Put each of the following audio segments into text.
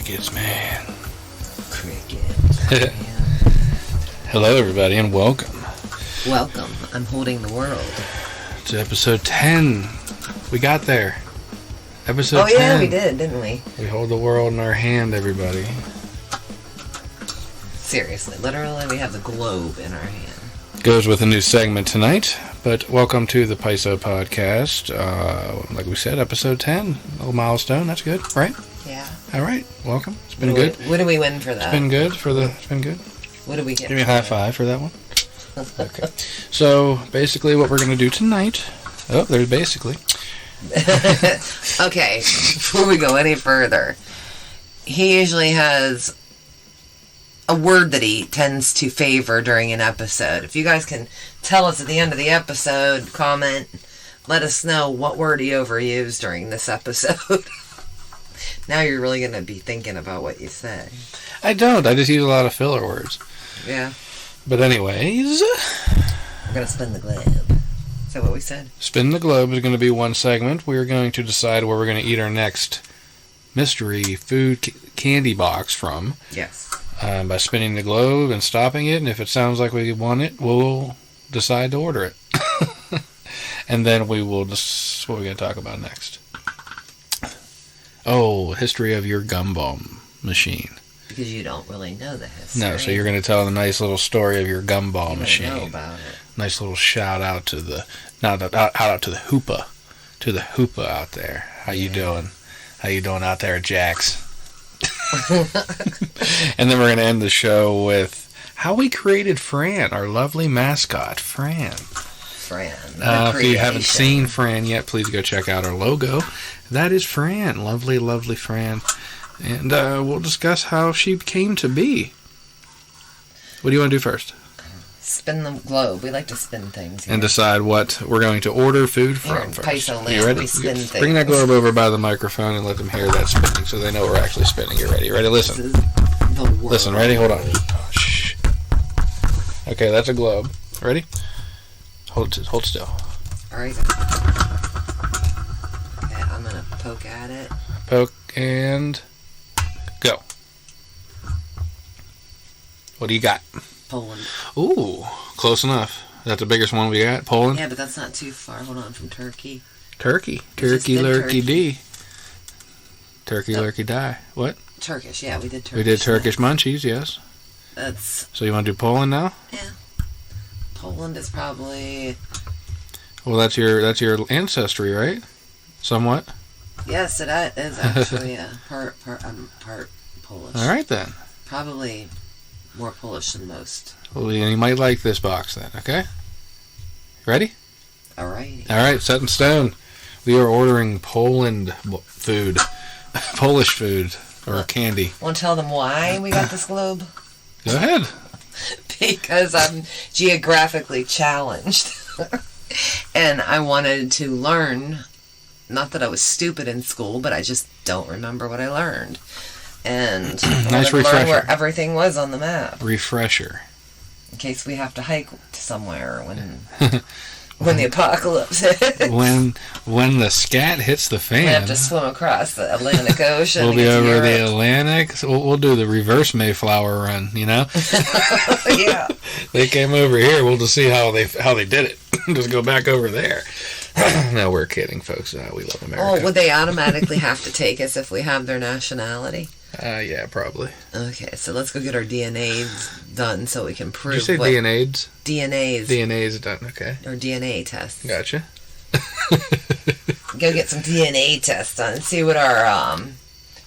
Crickets, man. Crickets, man. Hello, everybody, and welcome. Welcome. I'm holding the world. To episode 10. We got there. Episode 10. Oh, yeah, we did, didn't we? We hold the world in our hand, everybody. Seriously, literally, we have the globe in our hand. Goes with a new segment tonight, but welcome to the PYSO Podcast. Like we said, episode 10. A little milestone, that's good, right? Yeah. All right, welcome. It's been good. What do we win for that? It's been good for the. It's been good. What do we get? Give me a high five for that one. Okay. So basically, what we're gonna do tonight. Oh, there's basically. Okay. Before we go any further, he usually has a word that he tends to favor during an episode. If you guys can tell us at the end of the episode, comment, let us know what word he overused during this episode. Now you're really going to be thinking about what you say. I don't. I just use a lot of filler words. Yeah. But anyways. We're going to spin the globe. Is that what we said? Spin the globe is going to be one segment. We're going to decide where we're going to eat our next mystery food candy box from. Yes. By spinning the globe and stopping it. And if it sounds like we want it, we'll decide to order it. And then we will just... What are we going to talk about next? Oh, history of your Gumball machine. Because you don't really know the history. No, so you're going to tell the nice little story of your Gumball machine. Know about it. Nice little shout out to the out to the Hoopa out there. How you doing? How you doing out there, Jax? And then we're going to end the show with how we created Fran, our lovely mascot, Fran. If you haven't seen Fran yet, please go check out our logo. That is Fran. Lovely, lovely Fran. And we'll discuss how she came to be. What do you want to do first? Spin the globe. We like to spin things. Here. And decide what we're going to order food from first. PYSO land, you ready? we spin things. Bring that globe over by the microphone and let them hear that spinning so they know we're actually spinning. You ready? Ready? Listen. Listen, ready? Hold on. Oh, shh. Okay, that's a globe. Ready? Hold still. Alright. Okay, I'm going to poke at it. Poke and go. What do you got? Poland. Ooh, close enough. Is that the biggest one we got? Poland? Yeah, but that's not too far. Hold on, from Turkey. Turkey. Turkey, lurkey, D. Turkey, lurkey, die. What? Turkish, yeah, we did Turkish. We did Turkish munchies, yes. That's... So you want to do Poland now? Yeah. Poland is probably... Well, that's your ancestry, right? Somewhat? Yes, it is actually part Polish. All right, then. Probably more Polish than most. Well, you might like this box then, okay? Ready? All right. All right, set in stone. We are ordering Poland food. Polish food or candy. Want to tell them why we got this globe? Go ahead. Because I'm geographically challenged. And I wanted to learn, not that I was stupid in school, but I just don't remember what I learned. And nice refresher. Learn where everything was on the map. Refresher. In case we have to hike to somewhere when the apocalypse hits. When the scat hits the fan. We have to swim across the Atlantic Ocean. We'll be over the Atlantic. So we'll do the reverse Mayflower run, you know? Yeah. They came over here. We'll just see how they did it. Just go back over there. No, we're kidding, folks. We love America. Oh, would they automatically have to take us if we have their nationality? Yeah, probably. Okay, so let's go get our DNAs done so we can prove. Did you say DNAs? DNAs. DNAs done, okay. Or DNA tests. Gotcha. Go get some DNA tests done and see what our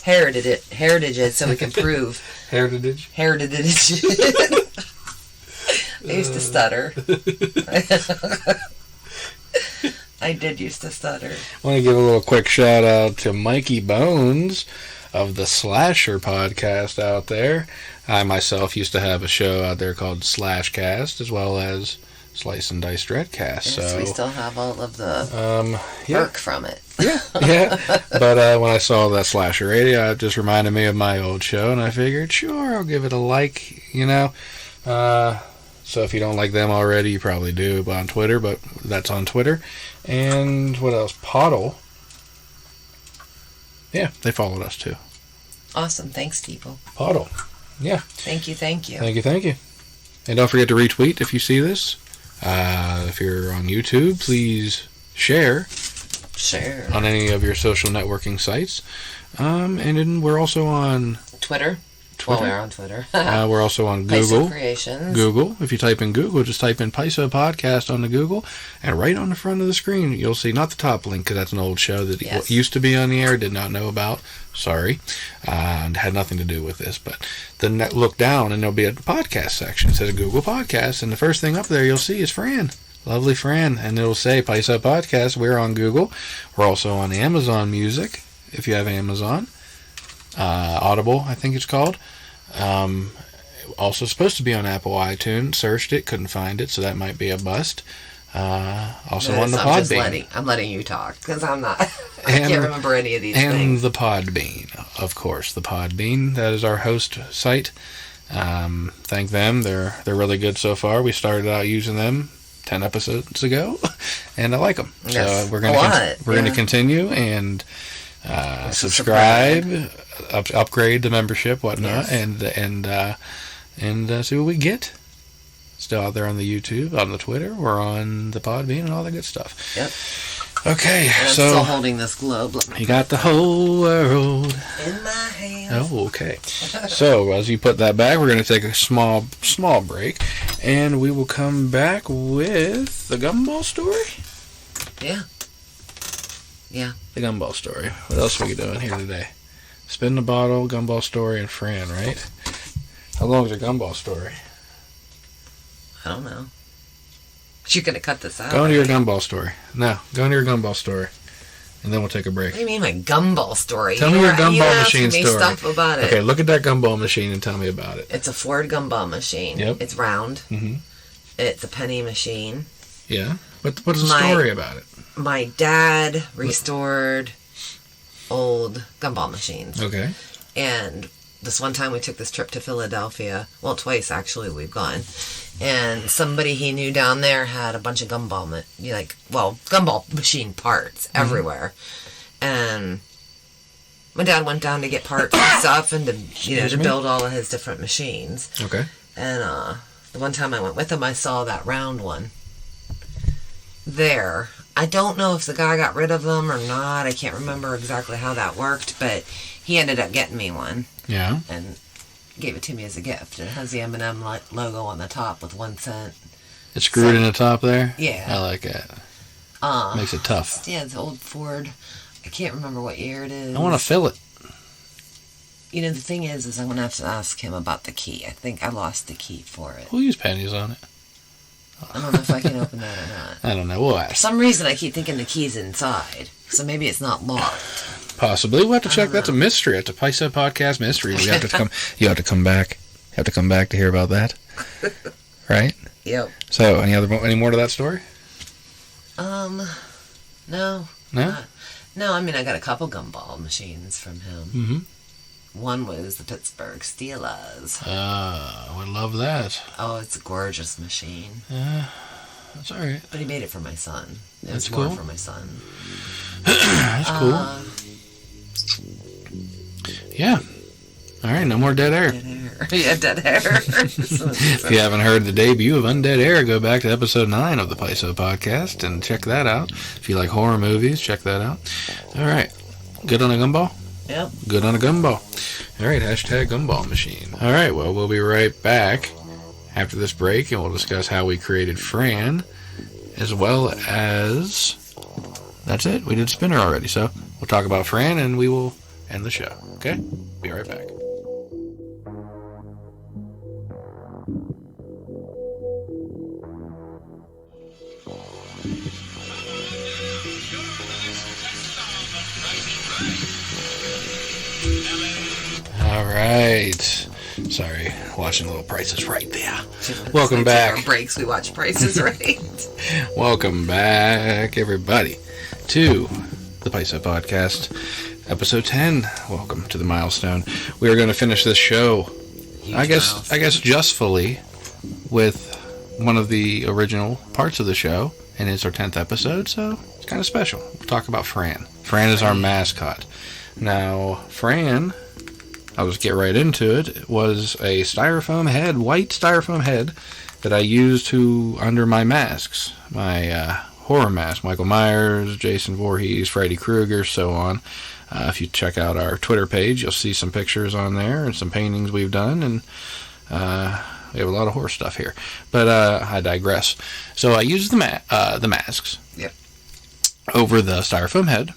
heritage is so we can prove. Heritage? Heritage. I used to stutter. I did used to stutter. I want to give a little quick shout out to Mikey Bones of the Slasher podcast out there. I myself used to have a show out there called Slashcast, as well as Slice and Dice Dreadcast. Yes, so we still have all of the yeah. work from it. Yeah. But when I saw that Slasher radio, it just reminded me of my old show, and I figured, sure, I'll give it a like, you know. So if you don't like them already, you probably do on Twitter, but that's on Twitter. And what else? Poddle. Yeah, they followed us too. Awesome. Thanks, people. Puddle. Yeah. Thank you. Thank you. And don't forget to retweet if you see this. If you're on YouTube, please share on any of your social networking sites. And then we're also on Twitter. Well, we're on Twitter. We're also on Google. PYSO Creations. Google. If you type in Google, just type in PYSO Podcast on the Google, and right on the front of the screen, you'll see, not the top link, because that's an old show that used to be on the air, did not know about. Sorry. Had nothing to do with this. But then look down, and there'll be a podcast section. It says Google Podcast, and the first thing up there you'll see is Fran. Lovely Fran. And it'll say PYSO Podcast. We're on Google. We're also on Amazon Music, if you have Amazon. Audible, I think it's called. Also supposed to be on Apple iTunes. Searched it, couldn't find it, so that might be a bust. Also on the Podbean. I'm letting you talk, because I'm not. I can't remember any of these things. And the Podbean, of course. The Podbean, that is our host site. Thank them. They're really good so far. We started out using them 10 episodes ago, and I like them. Yes, so we're going to continue and subscribe, upgrade the membership, whatnot, and see what we get. Still out there on the YouTube, on the Twitter, we're on the Podbean, and all that good stuff. Yep. Okay, and I'm still holding this globe. You got the whole world in my hands. Oh, okay. So as you put that back, we're going to take a small break, and we will come back with the Gumball story. Yeah. The Gumball story. What else are we doing here today? Spin the bottle, Gumball story, and Fran, right? How long is a Gumball story? I don't know. But you're going to cut this out. Go into your Gumball story. No, go into your Gumball story. And then we'll take a break. What do you mean my Gumball story? Tell me your Gumball machine story. Stuff about it. Okay, look at that Gumball machine and tell me about it. It's a Ford Gumball machine. Yep. It's round. Mm-hmm. It's a penny machine. Yeah. What's the story about it? My dad restored old Gumball machines. Okay. And this one time we took this trip to Philadelphia. Well, twice actually we've gone. And somebody he knew down there had a bunch of Gumball machine parts everywhere. And my dad went down to get parts and stuff and to build all of his different machines. Okay. And the one time I went with him, I saw that round one there. I don't know if the guy got rid of them or not. I can't remember exactly how that worked, but he ended up getting me one. Yeah. And gave it to me as a gift. It has the M&M logo on the top with 1 cent. It's screwed in the top there? Yeah. I like that. Makes it tough. Yeah, it's old Ford. I can't remember what year it is. I want to fill it. You know, the thing is I'm going to have to ask him about the key. I think I lost the key for it. We'll use pennies on it. I don't know if I can open that or not. I don't know. We'll ask. For some reason, I keep thinking the key's inside. So maybe it's not locked. Possibly. We'll have to check. That's a mystery. It's a PYSO Podcast mystery. You have to come back. You have to come back to hear about that. Right? Yep. So, any more to that story? No. No? No, I mean, I got a couple Gumball machines from him. Mm-hmm. One was the Pittsburgh Steelers. I would love that. Oh, it's a gorgeous machine. That's all right. But he made it for my son. That's cool. More for my son. That's cool. Yeah. All right, no more dead air. Yeah, dead air. If you haven't heard the debut of Undead Air, go back to episode 9 of the PYSO Podcast and check that out. If you like horror movies, check that out. All right. Good on a Gumball? Yep. Good on a Gumball. All right, hashtag Gumball machine. All right, well, we'll be right back after this break, and we'll discuss how we created Fran, as well as... That's it. We did Spinner already, so we'll talk about Fran, and we will end the show. Okay? Be right back. All right. Sorry, watching a little Price is Right there. Welcome back. Our breaks, we watch Price is Right. Welcome back, everybody, to the PYSO Podcast, episode 10. Welcome to the milestone. We are going to finish this show, I guess, justfully, with one of the original parts of the show, and it's our 10th episode, so it's kind of special. We'll talk about Fran. Fran is our mascot. Now, Fran I'll just get right into it. It was a white styrofoam head that I used under my masks. My horror mask, Michael Myers, Jason Voorhees, Freddy Krueger, so on. If you check out our Twitter page, you'll see some pictures on there and some paintings we've done, and we have a lot of horror stuff here. But I digress. So I used the masks over the styrofoam head,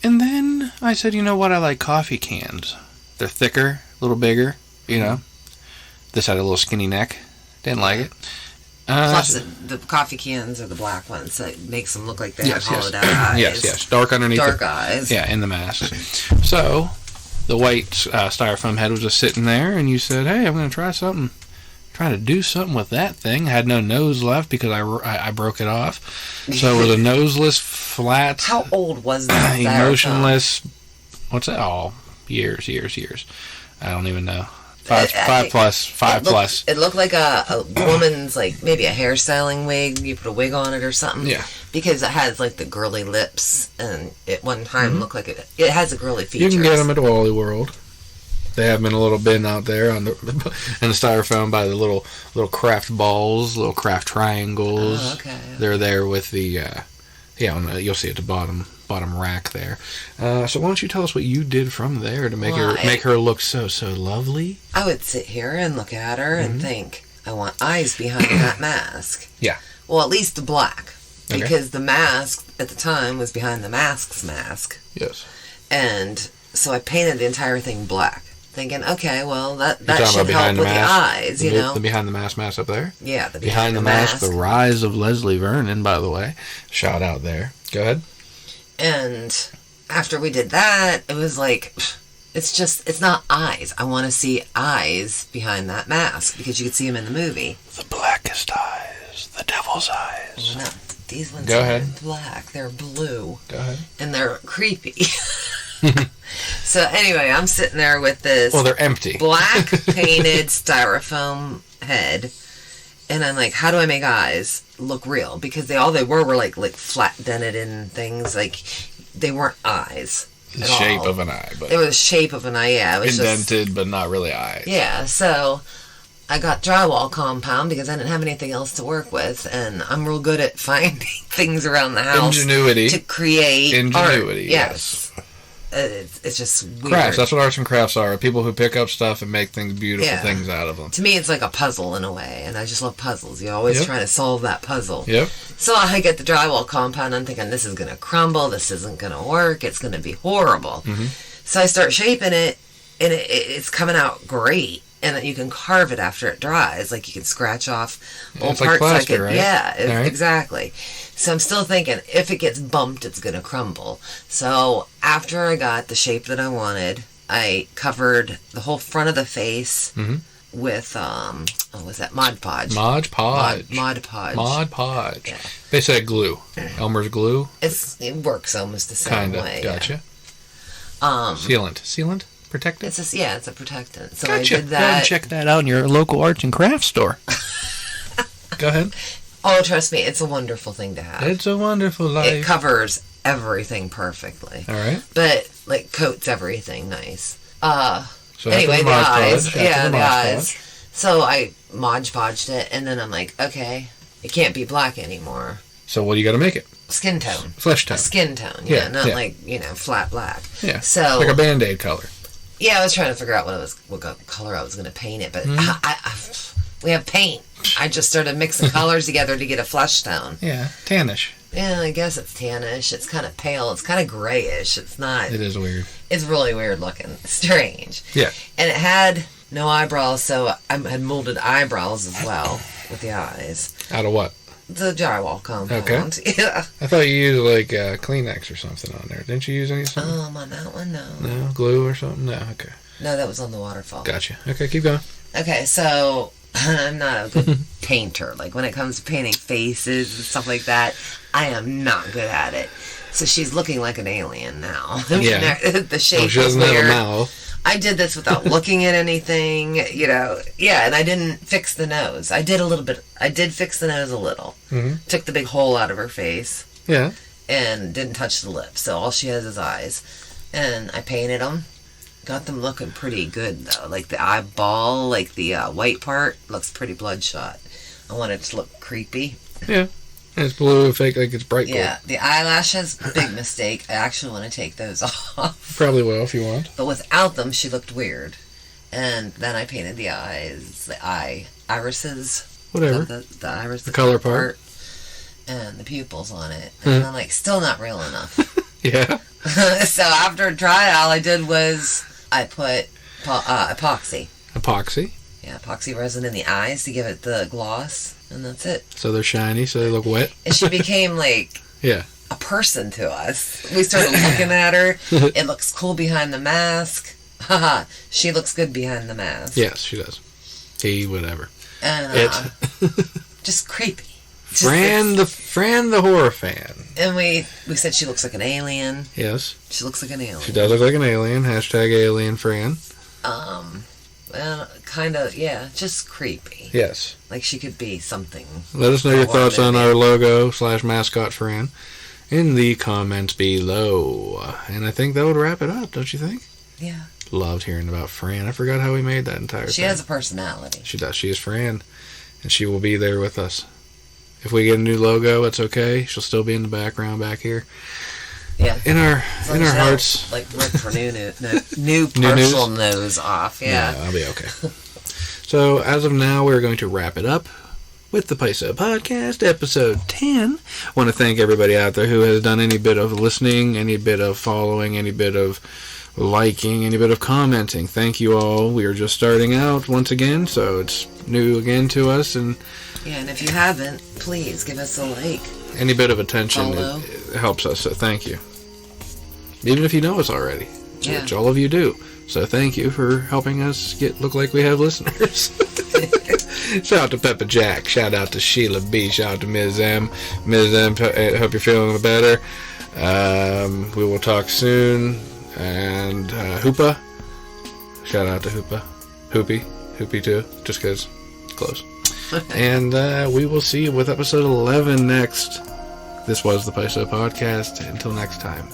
and then I said, you know what, I like coffee cans. They're thicker, a little bigger, you know. This had a little skinny neck. Didn't like it. Plus, the coffee cans are the black ones, so it makes them look like they have hollowed out eyes. Yes. Dark underneath. Dark eyes. Yeah, in the mask. So, the white styrofoam head was just sitting there, and you said, hey, I'm going to try something. Trying to do something with that thing. I had no nose left because I broke it off. So, it was a noseless, flat... How old was that emotionless... What's that? Oh, years. I don't even know. Five plus. It looked like a woman's, like, maybe a hairstyling wig. You put a wig on it or something. Yeah. Because it has, like, the girly lips, and at one time looked like it has a girly features. You can get them at Wally World. They have them in a little bin out there in the styrofoam by the little craft balls, little craft triangles. Oh, okay. They're there with the, you'll see at the bottom rack there. So why don't you tell us what you did from there to make her look so lovely? I would sit here and look at her and think, I want eyes behind that mask. Yeah. Well, at least the black. Okay. Because the mask at the time was behind the mask's mask. Yes. And so I painted the entire thing black. Thinking, okay, well, that should help with the eyes, you know. The behind the mask up there? Yeah, the behind the mask. The rise of Leslie Vernon, by the way. Shout out there. Go ahead. And after we did that, it was like, it's not eyes. I want to see eyes behind that mask because you could see them in the movie. The blackest eyes. The devil's eyes. No, these ones aren't black. They're blue. Go ahead. And they're creepy. So anyway, I'm sitting there with this... Well, they're empty. Black painted styrofoam head. And I'm like, how do I make eyes look real? Because all they were like flat dented in things. Like, they weren't eyes. The shape of an eye. But it was the shape of an eye, yeah. It was indented, but not really eyes. Yeah, so I got drywall compound because I didn't have anything else to work with. And I'm real good at finding things around the house. Ingenuity. To create Ingenuity, art. Yes. It's just weird. Crafts. That's what arts and crafts are. People who pick up stuff and make things beautiful things out of them. To me, it's like a puzzle in a way, and I just love puzzles. You're always trying to solve that puzzle. Yep. So I get the drywall compound. I'm thinking this is going to crumble. This isn't going to work. It's going to be horrible. Mm-hmm. So I start shaping it, and it's coming out great. And you can carve it after it dries. Like, you can scratch off old parts. Like plaster, right? Yeah, exactly. So I'm still thinking, if it gets bumped, it's going to crumble. So after I got the shape that I wanted, I covered the whole front of the face with, what was that? Mod Podge. Mod Podge. Mod Podge. Mod Podge. Yeah. They said glue. Elmer's glue? It works almost the same way. Gotcha. Yeah. Sealant? Protectant? It's a protectant. So gotcha. I did that. Go ahead and check that out in your local arts and crafts store. Go ahead. Oh, trust me, it's a wonderful thing to have. It's a wonderful life. It covers everything perfectly. All right. But, like, coats everything nice. So anyway, the eyes. Podge, the eyes. So I Mod Podged it, and then I'm like, okay, it can't be black anymore. So what do you got to make it? Skin tone. Flesh tone. Skin tone, not like, flat black. Yeah, so, like a Band-Aid color. Yeah, I was trying to figure out what color I was going to paint it, but we have paint. I just started mixing colors together to get a flesh tone. Yeah, tannish. Yeah, I guess it's tannish. It's kind of pale. It's kind of grayish. It's not... It is weird. It's really weird looking. Strange. Yeah. And it had no eyebrows, so I had molded eyebrows as well with the eyes. Out of what? The drywall compound. Okay. Yeah. I thought you used like Kleenex or something on there. Didn't you use any something? On that one, no. No? Glue or something? No, okay. No, that was on the waterfall. Gotcha. Okay, keep going. Okay, so I'm not a good painter. Like, when it comes to painting faces and stuff like that, I am not good at it. So she's looking like an alien now. Yeah. The shape she doesn't was have weird. a mouth. I did this without looking at anything, Yeah, and I didn't fix the nose. I did a little bit. I did fix the nose a little. Mm-hmm. Took the big hole out of her face. Yeah. And didn't touch the lips. So all she has is eyes. And I painted them. got them looking pretty good, though. Like the eyeball, like the white part, looks pretty bloodshot. I want it to look creepy. Yeah. And it's blue, fake, like it's bright blue. Yeah, the eyelashes, big mistake. I actually want to take those off. Probably will if you want. But without them, she looked weird. And then I painted the eyes, the irises. Whatever. The iris. The color part. And the pupils on it. And I'm like, still not real enough. Yeah. So after trial, all I did was I put epoxy. Epoxy? Yeah, epoxy resin in the eyes to give it the gloss. And that's it. So they're shiny, so they look wet? And she became like a person to us. We started looking at her. It looks cool behind the mask. Haha, she looks good behind the mask. Yes, she does. Whatever. And just creepy. Fran the horror fan. And we said she looks like an alien. Yes. She looks like an alien. She does look like an alien. Hashtag alien Fran. Well, kind of, yeah, just creepy. Yes. Like she could be something. Let us know your thoughts on our logo / mascot Fran in the comments below. And I think that would wrap it up, don't you think? Yeah. Loved hearing about Fran. I forgot how we made that entire thing. She has a personality. She does. She is Fran. And she will be there with us. If we get a new logo, it's okay. She'll still be in the background back here. Yeah. In our hearts. Like rip her new partial nose off. Yeah. I'll be okay. So, as of now, we're going to wrap it up with the PYSO Podcast, episode 10. I want to thank everybody out there who has done any bit of listening, any bit of following, any bit of liking, any bit of commenting. Thank you all. We are just starting out once again, so it's new again to us. And if you haven't, please give us a like. Any bit of attention it helps us, so thank you. Even if you know us already, which all of you do. So thank you for helping us look like we have listeners. Shout out to Peppa Jack. Shout out to Sheila B. Shout out to Ms. M. Ms. M, hope you're feeling better. We will talk soon. And Hoopa. Shout out to Hoopa. Hoopy too, just because close. And we will see you with episode 11 next. This was the PYSO Podcast. Until next time.